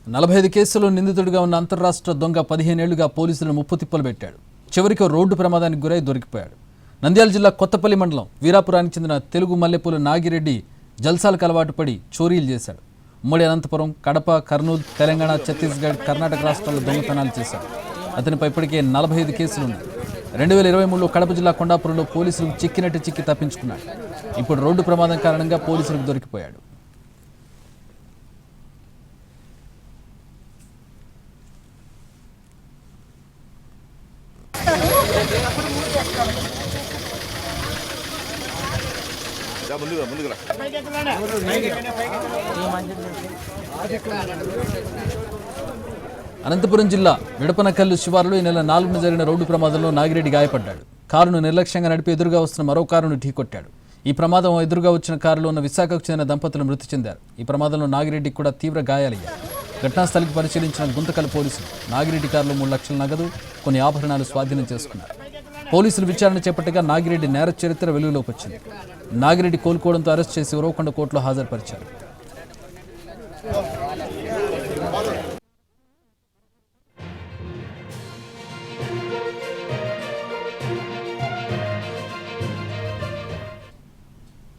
45 కేసుల్లో నిందితుడిగా ఉన్న అంతర్రాష్ట్ర దొంగ 15 ఏళ్లుగా పోలీసులను ముప్పుతిప్పలు పెట్టాడు. చివరికి రోడ్డు ప్రమాదానికి గురై దొరికిపోయాడు. నంద్యాల జిల్లా కొత్తపల్లి మండలం వీరాపురానికి చెందిన తెలుగు మల్లెపూల నాగిరెడ్డి జల్సాలకు అలవాటు పడి చోరీలు చేశాడు. ఉమ్మడి అనంతపురం, కడప, కర్నూలు, తెలంగాణ, ఛత్తీస్గఢ్, కర్ణాటక రాష్ట్రాల్లో దొంగతనాలు చేశాడు. అతనిపై ఇప్పటికే 45 కేసులున్నాయి. 2023లో కడప జిల్లా కొండాపురంలో పోలీసులకు చిక్కి తప్పించుకున్నాడు. ఇప్పుడు రోడ్డు ప్రమాదం కారణంగా పోలీసులకు దొరికిపోయాడు. అనంతపురం జిల్లా విడపనకల్లు శివారులో ఈ నెల 4న జరిగిన రోడ్డు ప్రమాదంలో నాగిరెడ్డి గాయపడ్డాడు. కారును నిర్లక్ష్యంగా నడిపి ఎదురుగా వస్తున్న మరో కారును ఢీకొట్టాడు. ఈ ప్రమాదం ఎదురుగా వచ్చిన కారులో ఉన్న విశాఖకు చెందిన దంపతులు మృతి చెందారు. ఈ ప్రమాదంలో నాగిరెడ్డికి కూడా తీవ్ర గాయాలయ్యాయి. ఘటనాస్థలికి పరిశీలించిన గుంతకల్ పోలీసులు నాగిరెడ్డి కారులో 3 లక్షల నగదు, కొన్ని ఆభరణాలు స్వాధీనం చేసుకున్నారు. పోలీసులు విచారణ చేపట్టగా నాగిరెడ్డి నేర చరిత్ర వెలుగులోకి వచ్చింది. నాగిరెడ్డి కోలుకోవడంతో అరెస్ట్ చేసి ఉరవకొండ కోర్టులో హాజరుపరిచారు.